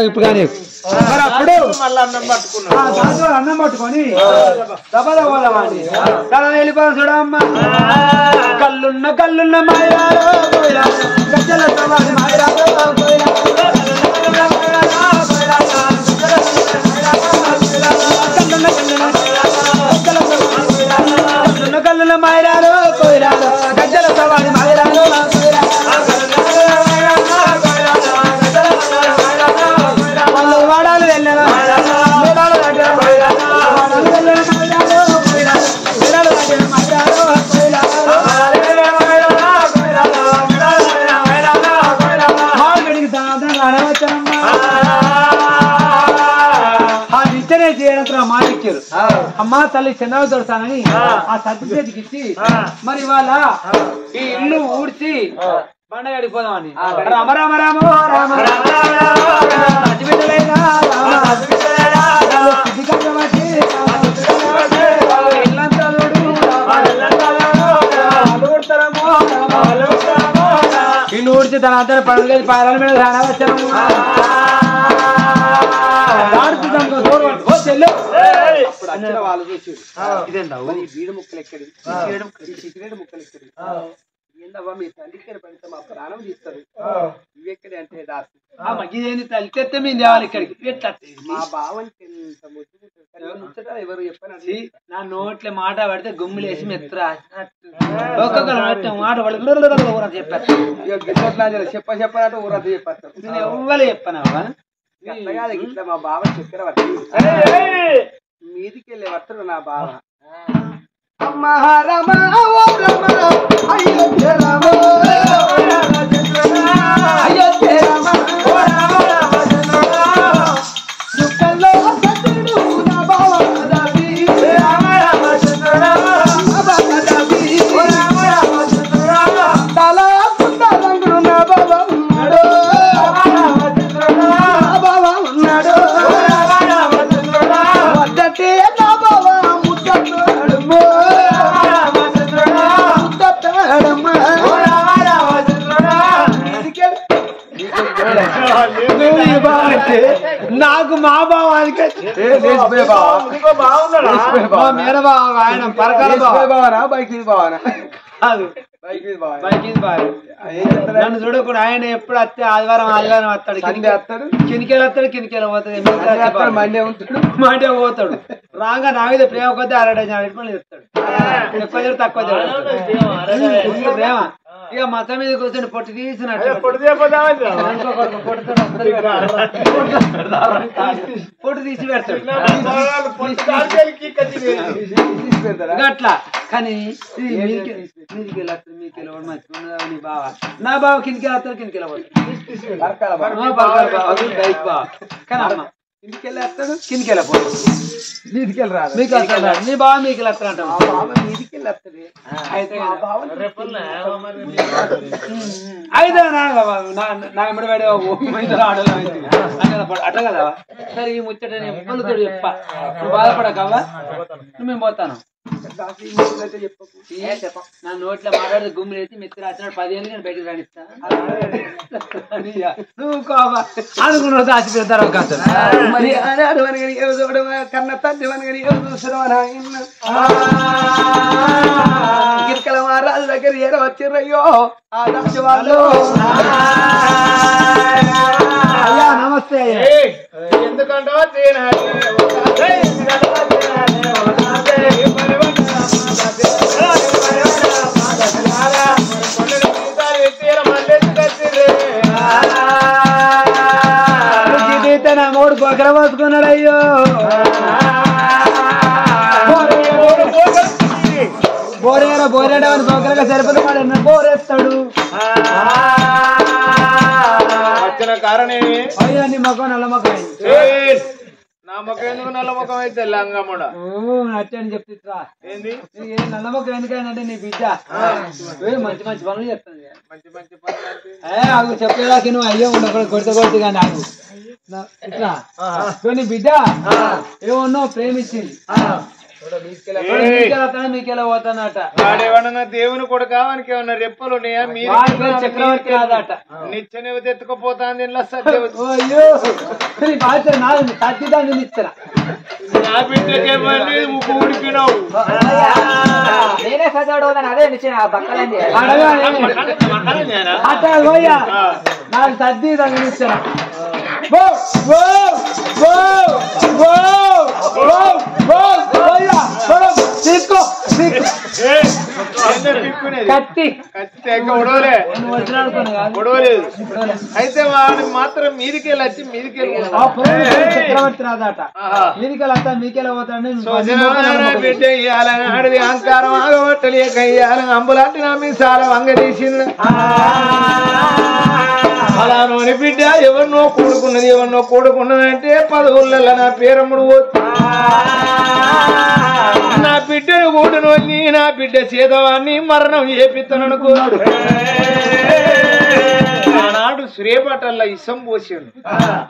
ఇప్పుడు కానీ మరి అప్పుడు అన్నం పట్టుకొని దబల పోదామండి తల వెళ్ళిపోదాం చూడమ్మా కల్లున్న మాయరాలో గజ్జల సవారి మాయరాలో కల్లున్న మాయరాలో కోయిరాలో గజ్జల సవారి మాయరాలో వాడాలు వెళ్ళారు చేయడంతో మాట ఇచ్చారు అమ్మా తల్లి చిన్నవి దొరుకుతానని ఆ సత్తి చేతికి ఇచ్చి మరి ఇవాళ ఈ ఇల్లు ఊడ్చి పండగ అడిగిపోదామని రామ రామ రామ రామ ఇల్లు ఊడ్చి తన అంతా పండుగ పారాల మీద రానా వచ్చాము వాళ్ళు చూసి ఇదేందా బీడు ముక్కలు ఎక్కడి సిగరెట్ ముక్కలు ఎక్కడి ఏందవ్వా మీ తల్లికి పడితే మా ప్రాణం తీస్తారు ఇవి ఎక్కడి అంటే ఇదేంది తల్లి తెస్తే మేము తేవాలి ఇక్కడికి మా బావనికి ముచ్చట ఎవరు చెప్పనది నా నోట్లే మాట పడితే గుమ్ములేసి మెత్తరా ఒక్కొక్క మాట పడి చెప్పారు చెప్పనట్టు ఊరంతా చెప్పేస్తారు నేను ఎవ్వరు చెప్పనవ్వా ఇట్లా మా బావ చక్కెర పట్టి మీదికి వెళ్ళే వస్తారు నా బావ అమ్మా రమ అయోధ్య రామ అయోధ్య రామ చుక్కల్లో సత్తుడు నా బావ కదాపి రామ రామ తల పుట్ట రంగు నా బావ ఉన్నాడు ఉన్నాడు వద్దటే నా బావ ముద్దమ్మా నాకు మా బావానికి మేర బావ ఆయన పరకాల బావనా బైక్ మీద బావనా కాదు నన్ను చూడకుండా ఆయన ఎప్పుడు వస్తే ఆదివారం వస్తాడు కినికేలు వస్తాడు కినికేలు పోతాడు మండే పోతాడు రాగా నా మీద ప్రేమ కొద్ది అరడజన్ చెప్తాడు ఎక్కువ చూడు తక్కువ చూడు ప్రేమ ఇక మత మీద కూర్చొని పొట్టు తీసినట్టు పొట్టు తీసి పెడతాడు అట్లా కానీ మీదికి వెళ్ళారు మీకు వెళ్ళవడం మంచిగా నీ బావ నా బావ కిందికి వెళ్తాడు కిందికి వెళ్ళబోతాడు బైక్ బావ కానీ అమ్మ కిందికి వెళ్ళేస్తాడు కిందికి వెళ్ళిపోతాడు మీదికి వెళ్ళరాడు మీకు వెళ్తాడు నీ బావ మీకు వెళ్ళేస్తాడు అంటాడు మీదికి వెళ్ళేస్తాడు అయితే నా ఎమ్మడి పడే ఆడలో అట్లా కదా సరే ఈ ముచ్చట ఎప్పుడు తోడు చెప్ప నువ్వు బాధపడకవా మేము పోతాను నా నోట్లో మాట్లాడితే గుమ్మి వేసి మెత్తి రాసినాడు 10 ఏళ్ళు నేను బయటకు రాణిస్తా నువ్వు అనుకున్న దాచి పెడతారు మరి కన్న తల్లి వనగని గిరికల మహారాజు దగ్గర ఏదో వచ్చిర్రయ్యో ఆ దక్ష వాళ్ళు అయ్యా నమస్తే ఎందుకంటే నా మూడు బొగ్గర పోసుకున్నాడు అయ్యో బోరేడని బొగ్గరగా సరిపోతే వాడు బోరేస్తాడు వచ్చిన కారణం అయ్యా నీ మొక్కం నల్ల మొక్క నా మొక్క ఎందుకు నల్ల ముఖం అయితే లంగముడ అట్టని చెప్తా ఏంది నల్ల ముఖం ఎందుకంటే నీ బిడ్డ మంచి మంచి పనులు చెప్తాను మంచి మంచి పనులు చెప్పేదాకా నువ్వు అయ్యో ఉండకూడదు కొడితే కానీ నాకు ఇట్లా నీ బిడ్డ ఏమన్నా ప్రేమించింది మీకెలా పోతానట వాడేమన్నా దేవుని కొడుక వానికి ఏమన్నా రెప్పలు ఉన్నాయా మీరు చక్రవర్తి రాదట నిచ్చెన ఎత్తుకుపోతాంది సత్యదాన్ని ఇచ్చిన నా బిడ్డకేమని ముక్కు ఉడికినావు నేనే సజాడు అదే నిచ్చిన నాకు సర్ది తగిలిచ్చిన తీసుకో కత్తి గొడవలేదు అయితే వాడు మాత్రం మీదికెళ్ళి వచ్చి మీదికెళ్ళి చక్రవర్తి రాదట మీదికెళ్ళి వస్తా మీకెళ్ళి పోతాడు బిడ్డ ఇయ్యాలని ఆడిది అహంకారం ఆగబట్టలేక ఇయ్యాలని అంబులాంటి నా మీ చాలా వంగదీసింది అలా నోని బిడ్డ ఎవరినో కూడుకున్నది అంటే 10 ఊళ్ళల్లో నా పేరమ్ముడు నా బిడ్డను కూడునోని నా బిడ్డ చేదవాన్ని మరణం చేపిస్తాననుకున్నాడు ఆనాడు శ్రేపటల్లా ఇసం పోసాడు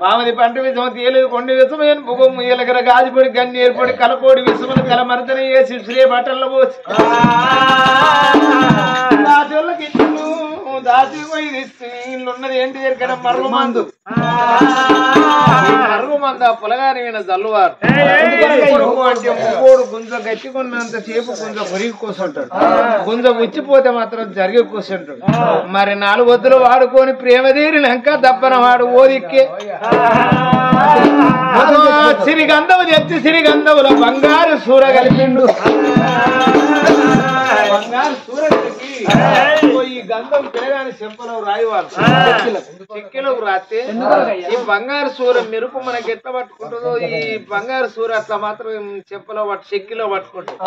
మామది పంట విషం తేలేదు కొండ విషమేను బుగం ముయ్యలగర గాజిపడి గన్ని ఏర్పడి కలకోడి విషములు కలమర్తన వేసి శ్రేపటల్లో పోసి దాచోళ్ళకి దాచి పోయి ఇల్లున్నది ఏంటి ఎక్కడ మరుగు మందు పొలగాని విన జల్లువారు అంటే ముగ్గోడు గుంజ గట్టికున్నంత సేపు గుంజ మురిగి కూర్చుంటాడు గుంజ ఉచ్చిపోతే మాత్రం జరిగి కూర్చుంటాడు మరి 4 వద్దులు వాడుకొని ప్రేమ తీరినాక దప్పన వాడు ఓదిక్కే సిరిగంధవు తెచ్చి సిరిగంధవుల బంగారు సూర కలిపిండు బంగారు సూర ఈ గంధం పిల్లగాని చెంపలో రాయివారు చెక్కిలోకి రాస్తే ఈ బంగారు సూర మెరుపు మనకి ఎట్లా పట్టుకుంటుందో ఈ బంగారు సూర అట్లా మాత్రం చెంపలో చెక్కిలో పట్టుకుంటుంది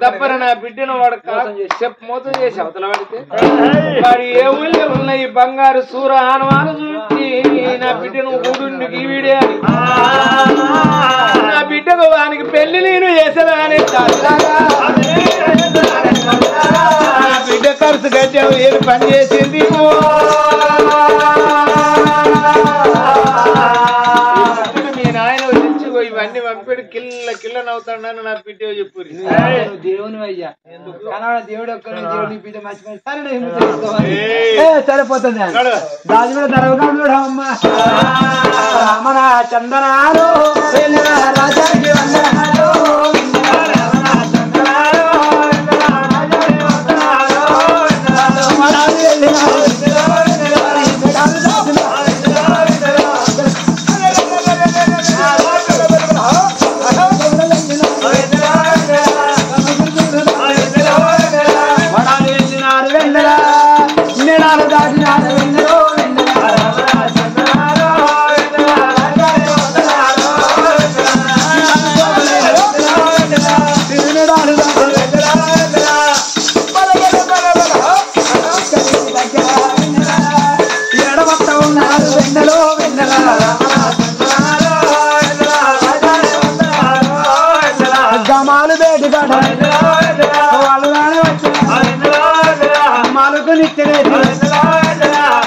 తప్పని నా బిడ్డను వాడు మోసం చేసి అవతల పడితే వాడు ఏ ఊళ్ళో ఉన్న ఈ బంగారు సూర ఆనవాను చూసి నా బిడ్డను ఊడుండికి వీడే అని నా బిడ్డకు వానికి పెళ్లి నేను చేసేదా అని బిడ్డ ఖర్చు కట్టావు ఏది పని చేసింది మీ నాయన తెచ్చిగో ఇవన్నీ పంపిడు కిల్ల నవ్వుతాడని నా బిడ్డ చెప్పు దేవుని అయ్యా దేవుడు ఒక్క దేవుడి బిడ్డ మర్చిపోయి సరిపోతుంది దాని మీద ధరవగా అమ్మ మన చందనాలు రాజాకి వందనాలు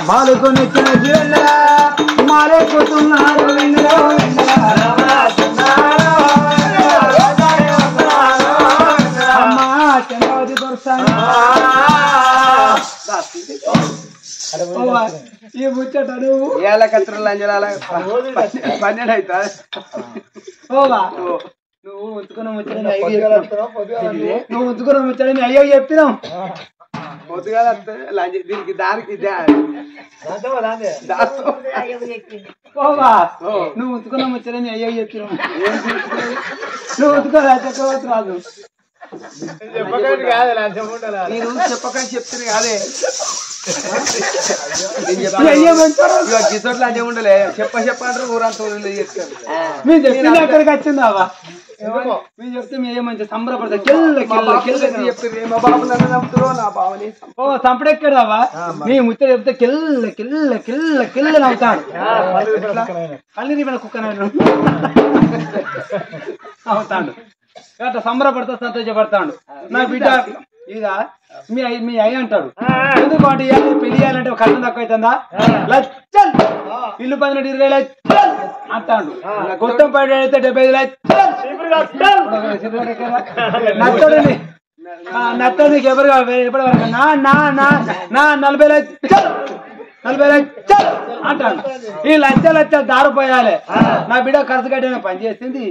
మాలుకొనిచ్చిన జీవన మాలేకుతున్నారు అమ్మా చంద్రవతి ఈ ముచ్చట నువ్వు ఏళ్ళ కత్తులు అంజనాల 12 అవుతా నువ్వు ఉంచుకున్న ముచ్చటని అయ్యో చెప్పినావు పొద్దుగా దీనికి దానికి నువ్వు ఉతుకున్న ముచ్చటని అయ్యో చెప్పినావు నువ్వు ఉతుకోరా చక్రవర్తి రాదు నేను చెప్పకని చెప్తాను కాదే గిసోట్లు అదే ఉండలే చెప్పంటారు ఊరంతా చెప్తాను మీరు చెప్పింది అక్కడికి వచ్చిందావా మీరు చెప్తే మేము మంచి సంబరపడతా చెప్తారు మా బాబు నన్ను నమ్ముతారో నా బావని సంపడెక్కడావా మీ ముచ్చట చెప్తే కిల్ల కిల్ల కిల్ల కిల్ల నవ్వుతాడు కళ్ళు నీ కుక్క అవుతాడు అట్లా సంబరపడతా సంతోషపడతాడు నా బిడ్డ ఇదా మీ అయ్య అంటాడు ఎందుకు అంటే పెళ్లి చేయాలంటే ఖర్చు తక్కువ అవుతుందా లచ్చల్ ఇల్లు 18-20 లచ్చల్ అంటాడు కొత్త 10 అయితే 75 లచ్చల్ నచ్చదు నీకు ఎవరు ఎప్పటి వరకు నా 40 లక్షలు 40 లక్షలు అంటాను. ఈ లక్షలు దారిపోయాలి, నా బిడ్డ ఖర్చు కట్టిన పని చేసింది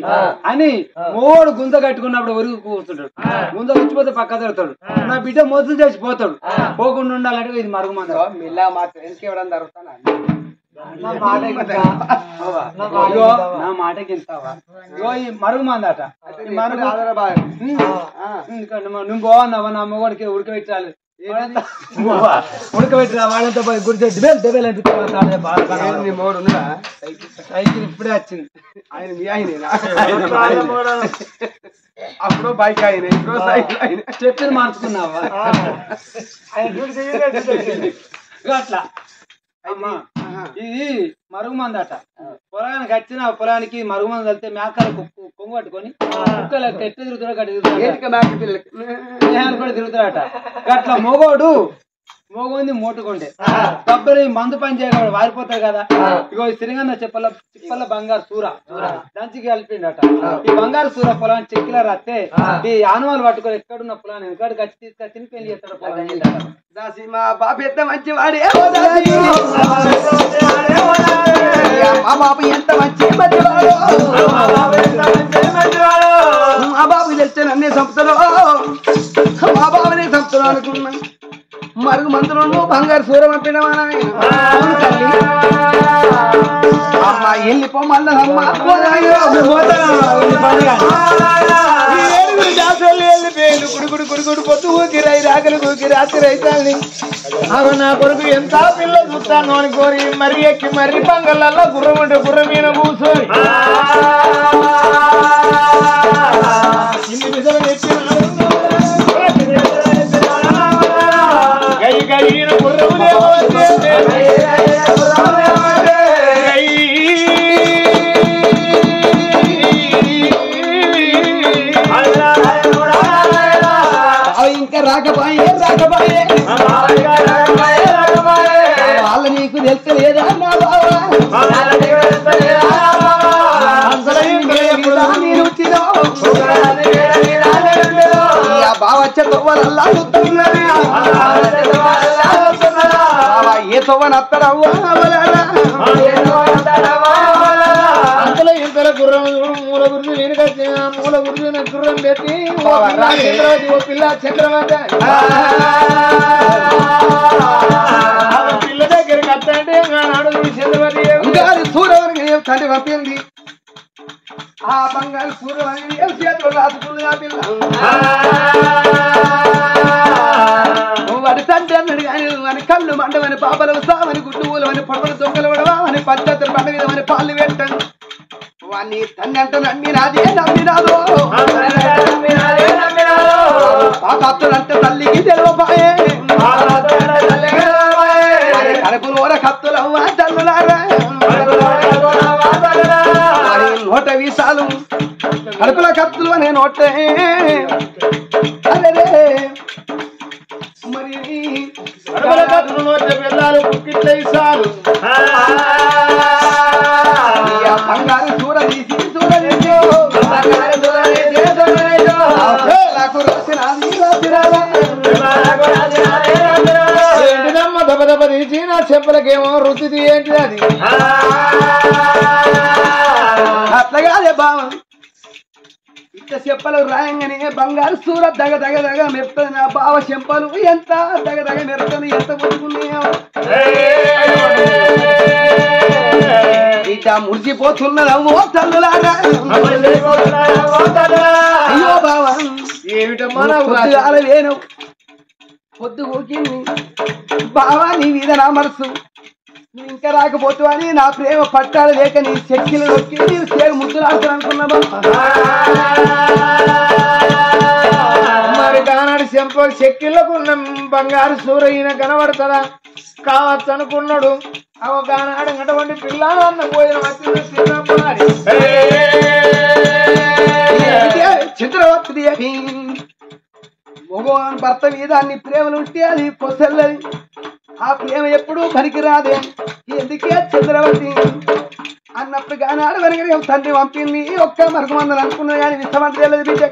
అని మూడు గుంజ కట్టుకున్నప్పుడు ఒరుగు కూర్చుంటాడు. గుంజ వచ్చిపోతే పక్క తిరుగుతాడు. నా బిడ్డ మోసం చేసి పోతాడు. పోకుండా ఉండాలంటే ఇది మరుగుమంది. మెల్లగా మా ఫ్రెండ్స్కి ఇవ్వడం జరుగుతాను. నా మాటకి వెళ్తావా? ఈ మరుగుమంది అట. నువ్వు బాగున్నావా? నా మొగడికి ఉడకబెట్టాలి, ఉడకబెట్టిన వాడంతా పోయి గుడి డెబెల్ సైకిల్ ఇప్పుడే వచ్చింది. ఆయన మీ ఆయన అప్పుడు బైక్ ఆయన ఇప్పుడు సైకిల్ ఆయన చెప్పిన మార్చుకున్నావా? అట్లా ఇది మరుగుమంది అట. పొలానికి వచ్చిన పొలానికి మరుగుమంది వెళ్తే మేకలు కొంగు పట్టుకొని కుక్కలు ఎట్ట తిరుగుతాడో గట్టి కూడా తిరుగుతాడట. అట్లా మోగోంది మోటుకుండే కొబ్బరి మందు పని చేయగలడు వారిపోతాయి కదా. ఇగో ఈ సిరిగన్న చిప్పల బంగారు సూర దంచికి కలిపిండట. ఈ బంగారు సూర పొలాన్ని చెక్కిలా రాస్తే ఈ ఆనవాళ్ళు పట్టుకొని ఎక్కడున్న పొలాన్ని ఎక్కడికి వచ్చి తీసుకొచ్చి పెళ్లి చేస్తాడు పొలాన్ని. దాసి మా బాబు ఎంత మంచివాడే, మా బాబు ఎంత మంచి మంచివాడు, మా బాబు తెచ్చాను అన్ని సంస్థలు, మా బాబునే సంస్థలు అనుకున్నా. మరుగు మందులను బంగారు సూరం పంపినవా తల్లి? అమ్మ వెళ్ళిపోమల్ల అమ్మ గుడుగుడు గుడుగుడు పొద్దు ఊకిరాయి రాగలు ఊకి రాత్రి రైతాన్ని నా కొడుకు ఎంత పిల్ల చూస్తాను అని కోరి మర్రి ఎక్కి మర్రి పంగళ్ళల్లో గుర్రం ఉంటే గుర్రం మీద కూర్చొని గై గైన గుర్రం ఇంకా రాకపోయే వాళ్ళ నీకు తెలుస్తలేదా నా బావా? బావ వచ్చే తొవ్వలల్లా ఏ తొవ్వని అత్తడవ్వా అంతలో ఇంతలో గుర్రం మూల గుర్తు వెనుకొచ్చి మూల గుర్తు గుర్రం పెట్టి చంద్రవతి ఓ పిల్ల చంద్రవతి పిల్ల దగ్గరికి అత్తంటే నాడు చంద్రవతి సూర్యవరికి తండ్రి పంపింది. ఆ బంగారు సూర్యవరి చేతులు రాసుకుంది ఆ పిల్ల. వాడి తండ్రి అన్నాడు కానీ అని కళ్ళు మండవని పాపలు సావని గుడ్డు ఊలవని పొడవలు దొంగలు పడవని పంచాయతీ పండ మీద పాలు పెట్టాను. వాడిని తండ్రి అంటే నమ్మినాదే నమ్మినాదో పాపత్తులు అంటే తల్లికి తెలవపాయే కడుపులు ఓర కత్తులవ్వ తల్లులారా నోట వీసాలు కడుపుల కత్తులు అనే నోటే అరే మరి పిల్లలు కుక్కిట్ల ఇసాలు బంగారు చూడ తీసి ఏంటిదమ్మ దెబ్బ దెబ్బ తీసి నా చెప్పులకేమో రుచి ఏంటిది అది అట్లాగాదే బావ ఇట్ట చెప్పలు రాయంగానే బంగారు సూర దగ దగ దగ మెరుతుంది. నా బావ చెంపలు ఎంత దగ దగ మెరుతుంది, ఎంత కొట్టుకున్నాయో ఇట్ట మురిసిపోతున్నదమ్మో తల్లులారా. అయ్యో బావ ఏమిటమ్మా లేను పొద్దు ఊకింది బావా నీ మీద నా మనసు ఇంకా రాకపోతు అని నా ప్రేమ పట్టాలు లేక నీ శక్తులు నొక్కి నీవు సేగు ముద్దులాడుతాను అనుకున్నావా? మరి కానాడు చెక్కిళ్ళకు ఉన్న బంగారు సూరయ్యన కనబడతాడా కావచ్చు అనుకున్నాడు. అవ కానాడు అటువంటి పిల్ల అన్న భోజనం చిత్రవర్తి మగవాన్ భర్త మీద అన్ని ప్రేమలు ఉంటే అది పొసల్లది. ఆ ప్రేమ ఎప్పుడూ పనికిరాదే. ఎందుకే చంద్రవతి అన్నప్పుడు కానీ ఆడవరగా తండ్రి పంపింది ఒక్క మరకు మందలు అనుకున్నది కానీ విశ్వమంత్రి వెళ్ళదు బిడ్డ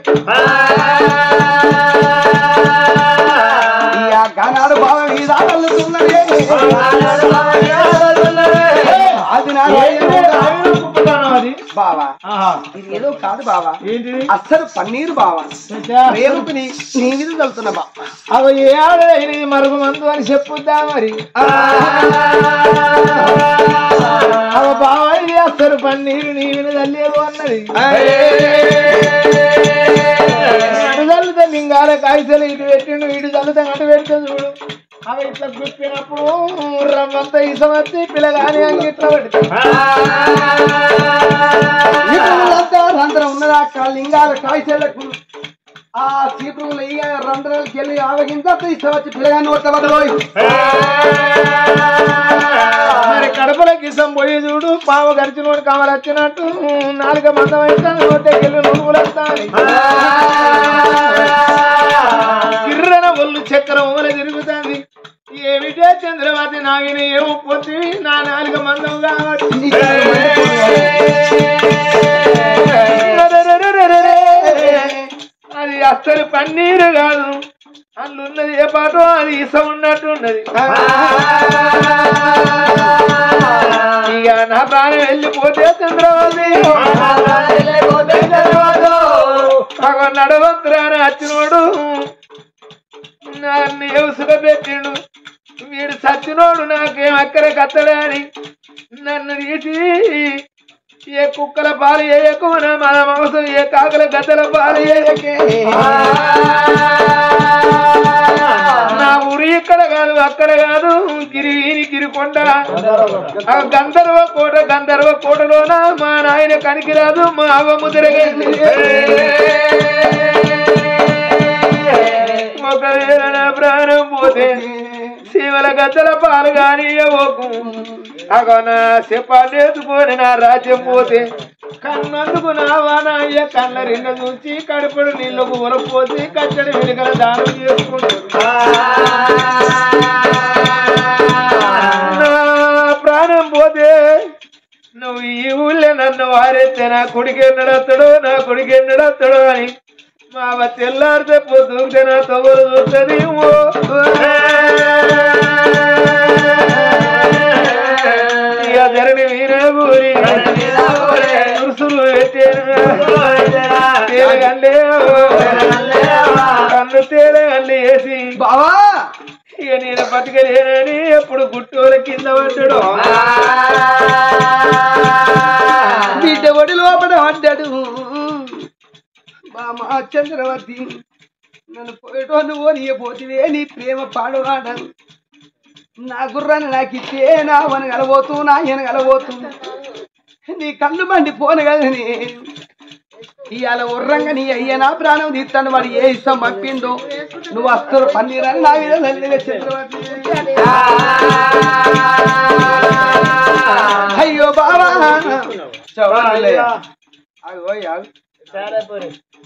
గానాడు బావ మీద అల్లుతున్నది అది నా బావా ఇది ఏదో కాదు బావా అస్సలు పన్నీరు బావా ప్రేమకు నీ మీద చల్లుతున్నా బావ అవి ఏ ఆడ మరుగు మందు అని చెప్పుద్దా మరి అవి బావది అసలు పన్నీరు నీ మీద చల్లేదు అన్నది అటు చల్లుతా లింగాల కాయసలు ఇటు పెట్టిండు ఇటు చల్లుతా అటు పెడితే చూడు అవి ఇట్లా గుప్పినప్పుడు రమ్మంతా ఇసం వచ్చి పిల్లగాని అంగిట్లా పెడతాం రంధ్రం ఉన్నదా లింగాల కాయసలకు ఆ సీపులు రంధ్రాలకి వెళ్ళి ఆవగింత ఇష్టం వచ్చి పిల్లగాని ఓట్లబోయి మరి కడపల కిసం పోయి చూడు పావు గరిచినోడు కమలు వచ్చినట్టు నాలుగ మందం అయితే నోటెళ్ళి నువ్వులు వస్తాయి కిర్రన ఒళ్ళు చక్రం ఊర తిరుగుతుంది ఏమిటే చంద్రవతి నాగిన ఏమో పొద్దు నా నాలుగ మందం కాబట్టి అది అస్సలు పన్నీరు కాదు అందున్నది ఏ పాటో అది ఇసం ఉన్నట్టున్నది ఇక నా ప్రాణం వెళ్ళిపోతే చంద్రవతి నడవంతురాని వచ్చినోడు నన్ను ఎవసుగా పెట్టిండు వీడు సచ్చినోడు నాకేం అక్కర కత్తడే అని నన్ను తీసి ఏ కుక్కల పాలు వేయకు నా మన మాంసం ఏ కాకల గద్దల పాలు వేయకే నా ఊరి ఇక్కడ కాదు అక్కడ కాదు గిరికొండ గంధర్వ కోటలోన మా నాయన కనికి రాదు మా అవ్వము తిరగండి ఒకవేళ నా ప్రాణం పోతే శివల గద్దల పాలు కానీ ఓకు అగో నా చెప్పాలు ఎత్తుకొని నా రాజ్యం పోతే కన్నందుకు నా వానయ్య కళ్ళ రిండ చూసి కడుపుడు నీళ్ళకు ఉరపోసి కచ్చడి వెనుకల దానం చేసుకుంటాడు నా ప్రాణం పోతే నువ్వు ఈ ఊళ్ళో నన్ను వారెత్తే నా కొడుకు ఎన్నడొస్తాడు అని మా తెల్లారితే పొద్దుతే నా తొగరు చూస్తుంది ఇక ధరణి వీరగూరి తురుసులు పెట్టేను కన్ను తేలగల్లి వేసి బావా ఇక నేను బతకలేనని ఎప్పుడు గుట్టోల కింద పడ్డాడు బిడ్డ ఒడి లోపల పడ్డాడు బామ చంద్రవతి నన్ను పోయేటోళ్ళు పోనియపోతివే నీ ప్రేమ పాడువాడ నా గుర్రాన్ని నాకు ఇచ్చే నా వన కలబోతూ నా ఈయన కలబోతూ నీ కళ్ళు మండి పోను కదా ఇవాళ ఉర్రంగా నీ అయ్య నా ప్రాణం తీస్తాను వాడు ఏ ఇష్టం పంపిందో నువ్వు వస్తారు పన్నీరని నా మీద నల్లిగా చంద్రవతి అయ్యో బావా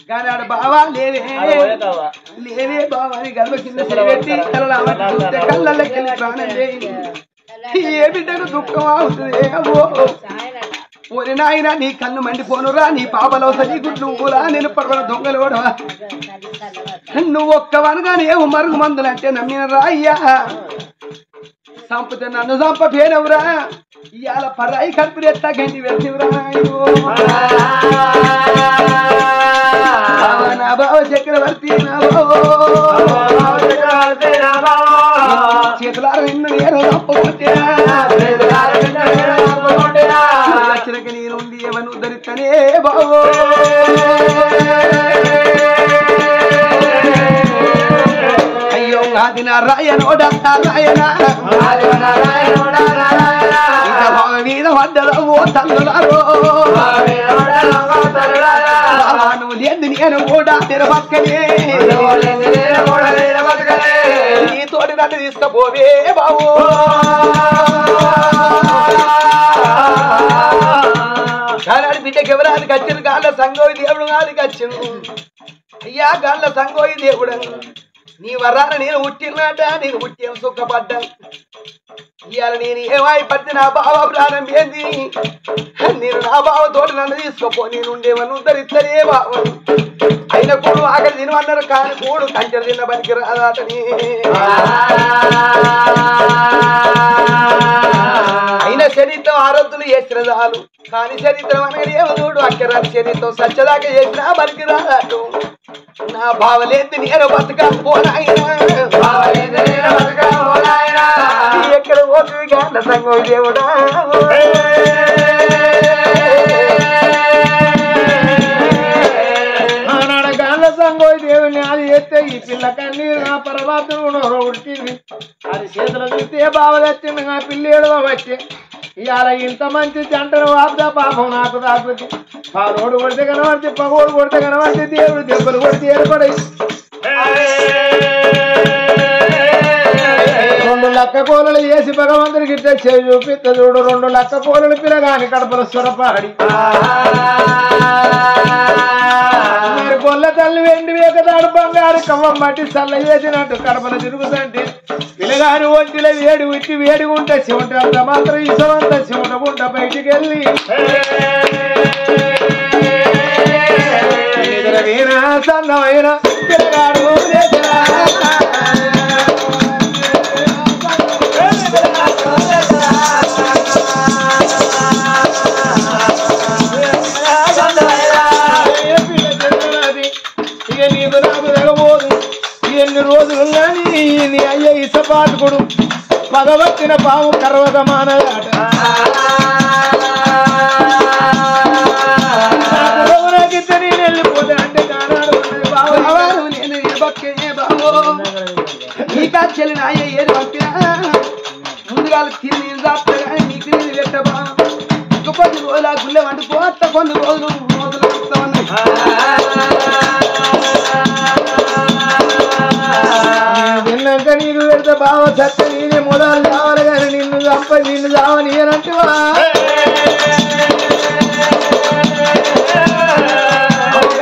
గానాడు బావా లేవే బావా గర్భ కింద పెట్టి కళ్ళకెళ్ళి ప్రాణం చేయి ఏ బిడ్డకు దుఃఖం అవుతుంది అమ్మో ఓరి నాయన నీ కన్ను మండిపోనురా నీ పాపలో సరి గుడ్లు ఊరా నేను పడవల దొంగలు కూడా నువ్వు ఒక్కవనుగా ఏమో మరుగు మందులంటే నమ్మిన రాయ్యా సంపద నన్ను చంపేనవురా ఇవాళ పరాయి కడుపులు ఎత్తా గంటి వెళ్తివురా నా బావ చక్రవర్తి చేతులార నిన్ను నేను చంపకొట్టినాక నేనుండి ఏమని ఉద్ధరిస్తానే బావో అయ్యో నాది నారాయణోడ నారాయణ మీద పడ్డరో తల్లులారో నువ్వు లేదు నేను కూడా నిరబక్కనే నీ తోటి నన్ను తీసుకపోవే బాబు కానాడు బిడ్డకి ఎవరాది కచ్చిన గాళ్ళ సంగోయి దేవుడు కాదు కచ్చును అయ్యా గాళ్ళ సంగోయి దేవుడు నీ వరాన నేను పుట్టినట నేను పుట్టేం సుఖపడ్డా ఇవాళ నేను ఏమై పట్టి నా బావ ప్రాణం ఏంది నేను నా బావ తోటి నన్ను తీసుకోపో నేను ఉండేవని ఉద్ధరిద్దరే బావ అయిన కూడు ఆకలి తినమన్నారు కాని కూడు కంచెలు తిన్న పనికి రాదాటని అయిన చరిత్రం ఆరోగ్యులు చేసిన చాలు కానీ చరిత్రం అనగా ఏమోడు అక్కరాని చరిత్రం సత్యదాకా చేసిన పనికి రాదాటు నా బావలేంది నేను బతకపోనాయన ఎక్కడ పోతుంది గాన సంగం దేవుడా ఆనాడ గాన సంగం దేవుని అది ఎత్తే ఈ పిల్ల కన్నీరు నా పరమాత్మ ఉడికింది అది చేతులు చూస్తే బావలొచ్చింది నా పిల్లి ఏడవ వచ్చి ఇవాళ ఇంత మంచి జంటను వాపుదా పాపం నాకు తాకుద్ది పాలోడు కొడితే కనబడితే పగోడు కొడితే కనబడితే దేవుడు దెబ్బలు కొడితే ఏర్పడి 2 లక్క కోలలు వేసి భగవంతుడికి ఇట్లా చేయి చూపిస్తా చూడు 2 లక్క కోలలు పిల్లగాని కడపల స్వరపాడి మరి కొల్ల తల్లి వెండి వేకతాడు బంగారు కవ్వం బట్టి చల్ల చేసినట్టు కడపల తిరుగుతుంటే పిల్లగాని ఒంటిలో వేడి ఉట్టి వేడి ఉంటే చెమట అంత మాత్రం ఇసమంత చెమట గుంట బయటికి వెళ్ళి నిద్రవీనా సన్నమైన పిల్లగాడు ఇక నీకు నాకు తెగబోదు ఎన్ని రోజులు నీ అయ్య ఇసపాటుకుడు పగవచ్చిన పాము కర్వదమానలాట నాకిద్ద నేను వెళ్ళిపోతే అంటే కానాడు నేను బక్కే బాబో నీకా చెల్లిన అయ్య ఏది పంపినా ముందుగా తిరిగి రాత్రి కానీ నీకు నేను పెట్టబా కొన్ని రోజులు ఆ గుళ్ళే వంటి పోత కొన్ని రోజులు వస్తా ఉన్నాయి నిన్నంత నీకు పెడితే బావ సత్త నేనే మొదలు కావాలి కానీ నిన్ను తప్ప నిన్ను కావని ఏనంటవా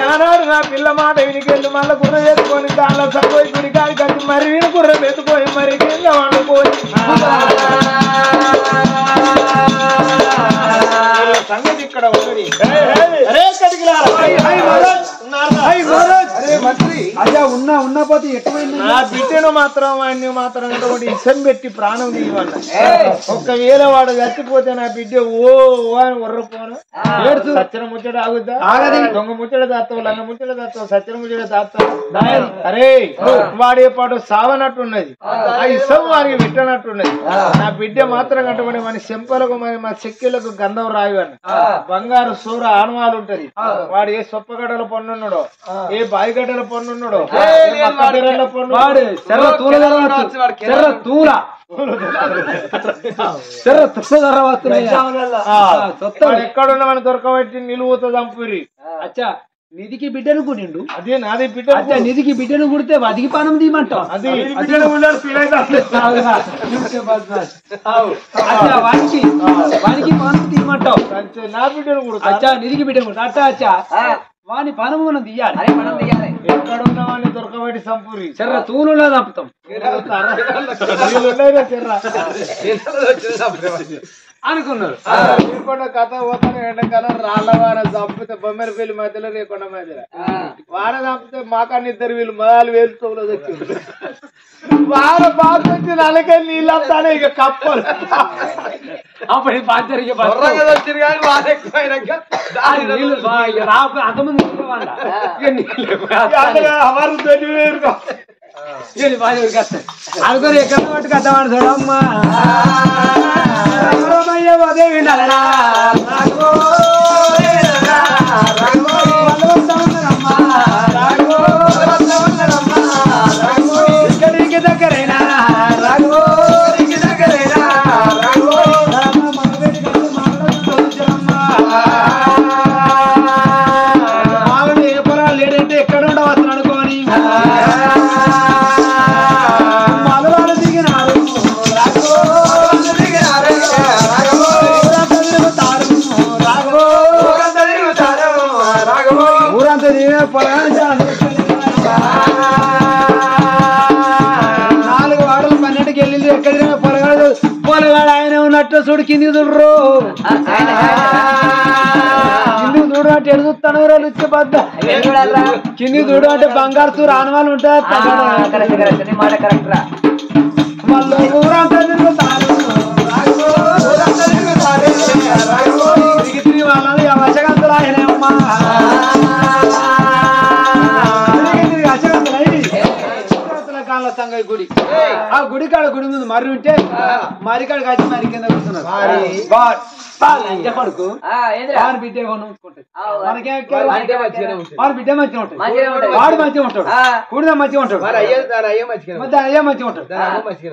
ఆనాడు నా పిల్ల మాట వినికెళ్ళి మళ్ళీ గుర్ర వేసుకొని దానిలో సపోయి గుడి కాడి కట్టి మరి విని గుర్ర పెట్టుకోయి మరి కింద వండుకోయి సంగతి ఇక్కడ ఉన్నది అదే ఉన్న పోతే ఎక్కువైంది నా బిడ్డను మాత్రం వాడిని మాత్రం ఇసం పెట్టి ప్రాణం తీయమన్నా ఒక్కవేళ వాడు చచ్చిపోతే నా బిడ్డ ఓ అని ఉర్రపోను సచ్చన ముచ్చట ఆగుద్దా దొంగ ముచ్చట దాస్తావు లంగ ముచ్చట దాస్తావు సచ్చన ముచ్చట దాస్తావు అరే వాడే పాటు సావనట్టున్నది ఆ ఇసం వారికి పెట్టనట్టున్నది నా బిడ్డ మాత్రం అటువంటి మన చెంపలకు మరి మా చెక్కిలకు గంధం రాయవన్న బంగారు సూర ఆనవాలు ఉంటది వాడు ఏ సొప్పగడ్డల పన్నున్నాడో ఏ బాయిగడ్డల పన్నున్నాడో ఎక్కడున్నా మన దొరకబట్టి నిలువుతో చంపురి అచ్చా నిధికి బిడ్డను కునిండు అదే నాది బిడ్డ నిధికి బిడ్డను కుడితే వదికి పానం తీయమంటావు అది వానికి పానం తీయమంటావు నా బిడ్డను కూడా అచ్చా నిధికి బిడ్డను కుడతా అచ్చా అచ్చా వాని పానం మనం తీయాలి ఎక్కడున్నా వాడిని దొరకబట్టి చంపురి చెర్ర తూలులా చంపుతాం అనుకున్నారు కథ పోతాను ఎండాకాలం రాళ్ళవాన చంపితే బొమ్మరి పెళ్లి మధ్యలో రేకొండ మధ్యలో వాన చంపితే మాకన్నా 2 వీళ్ళు మొదలు వేలుకోలో వచ్చింది వాన బాగా వచ్చి నలకే నీళ్ళంతానే ఇక కప్పలు అప్పుడు బాగా జరిగే అంతమంది అనుకోని ఎక్కడ పట్టు కద్దామని చూడమ్మా అదే వినాలరా ఇక్కడికి దగ్గరైనా మామూలు ఏ పొలాలు లేడంటే ఎక్కడ ఉండవచ్చు అనుకోని మగవాళ్ళు దిగినారు తిరుగుతారు అట్ట చూడు కింది చూడరు కింది చూడు అంటే ఎడు చూస్తాను రుచి బద్ద కింది చూడు అంటే బంగారు చూరు ఆనవాళ్ళు ఉంటాయి మాట కరెక్ట్ రా మళ్ళీ ఊరంతా తిరుగుతారు తిరిగి వాళ్ళని వశగంతులు ఆయనమ్మా కాళ్ళ సంగ గుడి ఆ గుడి కాడ గుడి ముందు మర్రి ఉంటే మరి కాడ కట్టి మరి కింద కూర్చున్నారు పడుకు వాడి బిడ్డ ఉంచుకుంటది వాడి బిడ్డ మంచిగా ఉంటుంది వాడు మంచిగా ఉంటాడు కూడిదా మంచిగా ఉంటాడు అయ్యే మంచిగా ఉంటాడు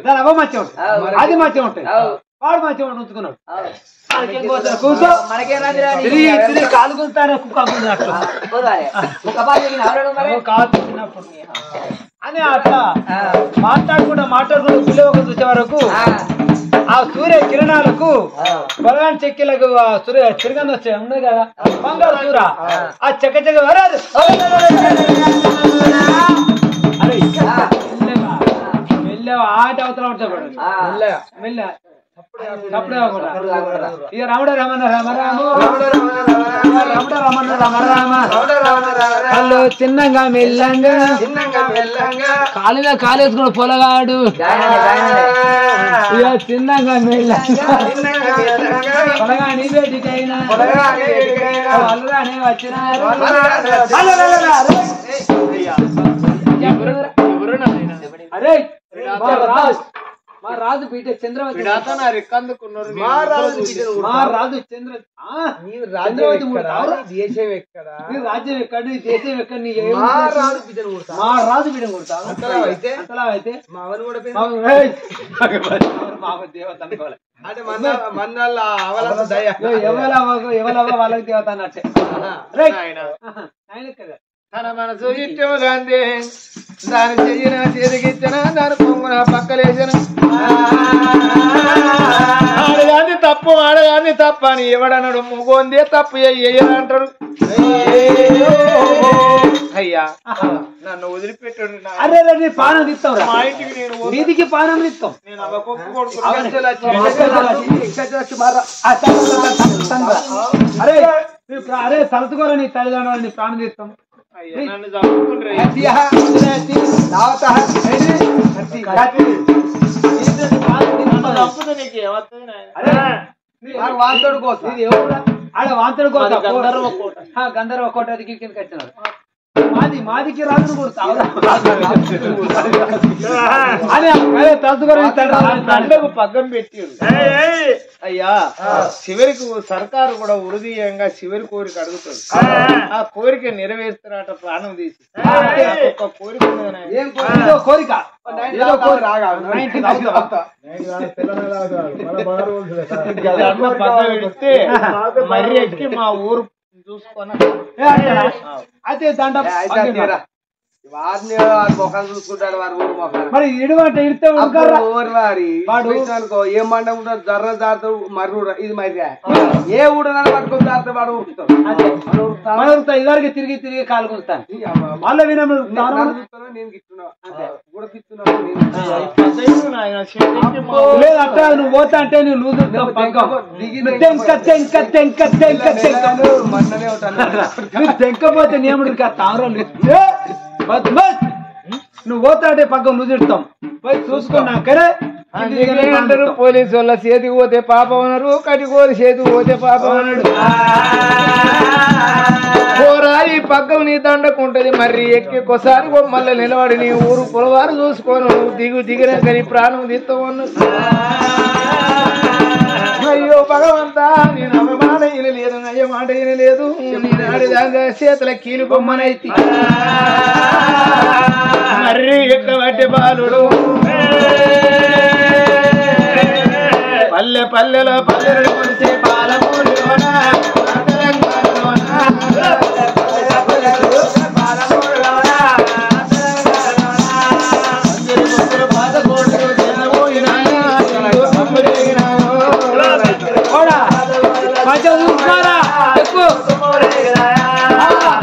దాని అవ్వ మంచిగా ఉంటుంది అది మంచిగా ఉంటుంది వాడు మంచిగా ఉంచుకున్నాడు కూర్చో కాలు కూర్చుతానే కుక్క అని అట్లా మాట్లాడుకుంటూ గుళ్ళ ఒక చూసే వరకు ఆ సూర్య కిరణాలకు బలగాని చెక్కిలకు సూర్య తిరగంది వచ్చే ఉన్నది కదా బంగారు సూర ఆ చెక్క చెక్క వరాదు మెల్లగా ఆట అవతల ఉంటాడు మెల్ల ఇక రాముడ రమణ రమ రాము రాముడ రమణ రమ రామ వాళ్ళు చిన్నగా మెల్లంగా కాలుగా కాలేసుకున్నాడు పొలగాడు ఇక చిన్నగా మెల్లంగా పొలగా నీ బేటికైనా వాళ్ళుగానే వచ్చినారు అరే మా రాజు బీట చంద్రవతి రాజు చంద్రవతి దేశం ఎక్కడ రాజ్యం ఎక్కడ దేశం ఎక్కడ మా రాజు బిడ్డ కొడతావు అంతలా అయితే దేవత అనుకోవాలి అంటే మందల్ల అవలస దయ ఎవరవ్వ వాళ్ళకి దేవత అన్నట్టే ఆయన కదా తన మనసు ఇష్టం గాంధీ దాని చెయ్యిన చేతికిచ్చిన దాని పొంగున పక్కలేసిన ఆడగాంది తప్పు ఆడగాంది తప్ప అని ఎవడన్నాడు ముగోందే తప్పు అంటాడు అయ్యా నన్ను వదిలిపెట్టాడు అరే నీ పానం తీస్తావు మా ఇంటికి నేను వీధికి పానం తీస్తాం నేను అవ కొప్పు కొడుకున్నా అరే అరే తలుచుకోరా నీ తల్లిదండ్రులు నీ ప్రాణం తీస్తాం నన్ను చంపుకుంటారు నీకు ఏమవుతుంది వాంతుడు కోసం ఆడ వాంతుడు కోసం గంధర్వ కోట కిందకి వచ్చినాడు మాదికి రాజు కొడతావు పగ్గం పెట్టాడు అయ్యా చివరికి సర్కారు కూడా ఉరుదీయంగా చివరి కోరిక అడుగుతాడు ఆ కోరిక నెరవేరుస్తున్నట ప్రాణం తీసి ఒక కోరిక కోరిక పెడితే మర్రి ఎక్కి మా ఊరు చూసుకొని అయితే దండ వారిని మొఖం చూసుకుంటాడు వారి ఊరు మొఖం మరి ఇడువంటే ఇడితే వారి అనుకో ఏం మండ ఉంటాడు జర్ర జారుతాడు మర్రు ఇది మరి ఏ ఊడనని పట్టుకొని జారుతాడు వాడు ఊరుకుతాడు ఇదివరకు తిరిగి తిరిగి కాలు కుస్తాను మళ్ళీ వినము నేను లేదు అట్లా నువ్వు పోతా అంటే నువ్వు లూజు తెంకపోతే నేముడు తామరాలు నువ్వు పోతా అంటే పక్కన లూజు ఇడతాం పోయి చూసుకున్నాకరే అంటారు పోలీసు వాళ్ళ చేతికి పోతే పాపం అన్నారు కటికోరి చేతికి పోతే పాపం అన్నాడు పోరాయి పక్కన నీ దండకుంటది మరి ఎక్కికోసారి మళ్ళీ నిలబడి నీ ఊరు పొలవారు చూసుకోను నువ్వు దిగినాక నీ ప్రాణం తీస్తావు అయ్యో భగవంతా నేను అమ్మ మాట వినలేదు అయ్య మాట వినలేదు నేను ఆడిదాకా చేతుల కీలు బొమ్మనైతి మర్రి ఎక్కబట్టే బాలుడు పల్లె పల్లెలో పల్లెలు కొలిసే పాలమూరులోన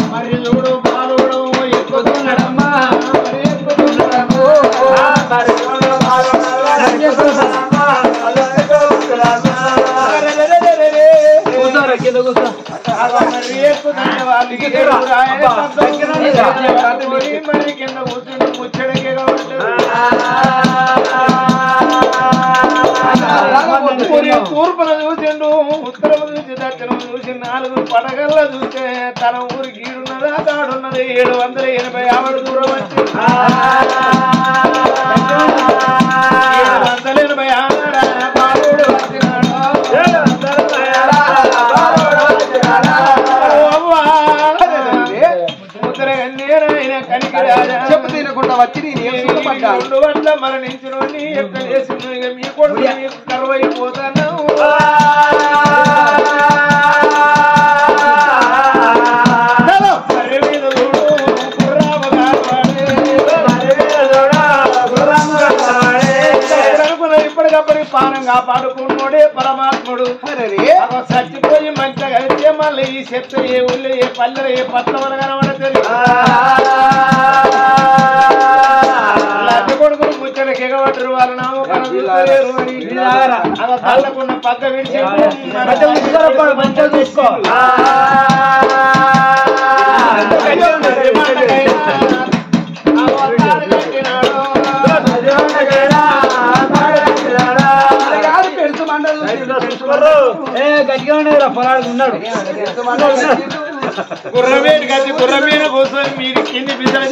మరి చూడు బాలుడు ఎక్కుతున్నాడమ్మా తూర్పున చూసిండు, ఉత్తరం చూసి దక్షిణం చూసి 4 పడగల్ల చూస్తే తన ఊరి గీడున్నదా తాడున్నది 780 ఆవిడ దూరం వచ్చి 780 ఆనాడ బాలుడు వచ్చినాడు. చెప్పు తినకుండా వచ్చి రెండు వడ్ల మరణించిన ఎక్కడ చేసిన మీ కొడుకు మీకు కరువైపోతాను. ఇప్పటికప్పటికి పానం కాపాడుకున్నాడే పరమాత్ముడు. చచ్చిపోయి మంచిగా కలిస్తే మళ్ళీ ఈ చెత్త ఏ ఊళ్ళో ఏ పల్లెలు ఏ పట్ల కనబడుతుంది. లడ్డు కొడుకులు ముచ్చటకి ఎగబట్టరు వాళ్ళ నామకలేరు అని తల్లకున్న పక్క విడిచి చూసుకో గట్టిగా ఉన్నాడు పొలాడు ఉన్నాడు. గుర్రమేను కట్టి గుర్రమీన కూర్చొని మీరు కింది పిసలి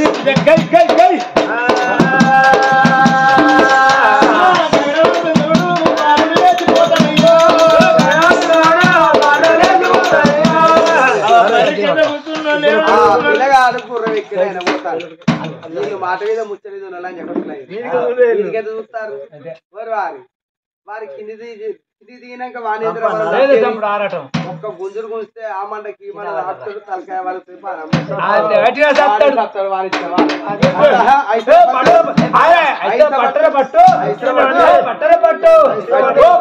పిల్లగాడు కుర్ర ఎక్కిన పోతాడు. నీకు మాట మీద ముచ్చ మీద ఉండాలని చెప్పట్లేదు. చూస్తారు వారి కింది దిగినాక ఒక్క గుంజులు గుంజితే ఆ మండకి ఈ మండ రాస్తాడు తలకాయ వాళ్ళకి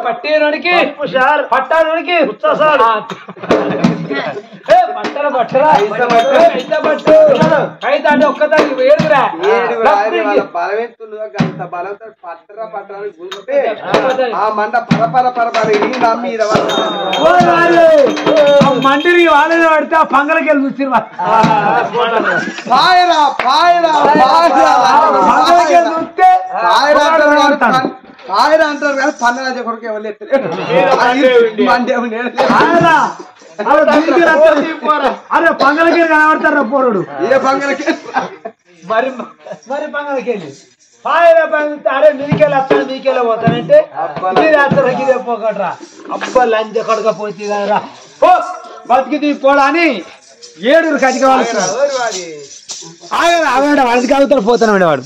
పట్టేనోడికి పట్టానికి పట్టల పట్టరా పట్టు అయితే అంటే ఒక్కదానికి వేడురా బలవెత్తుండగా అంత బలంతో పట్టరా పట్టడానికి గుంజితే ఆ మండ పరపర మీద మండిని వాళ్ళని పడితే ఆ పంగలకి వెళ్ళి చూసి చూస్తే ఆయన అంటారు కానీ పండగ కొరకు ఎవరు అరే పంగలకి కనబడతారా పోరుడు ఏ పంగలకి మరి మరి పంగలకి వెళ్ళి అరే మీదికెళ్ళి వస్తాను మీదికెళ్ళి పోతానంటే ఇదే పోకట్రా అబ్బా లంచ కొడకపోతే కదా బతికి పోడా అని 7 కటిక వాళ్ళు వాళ్ళకి కాగుతాడు పోతానండి వాడు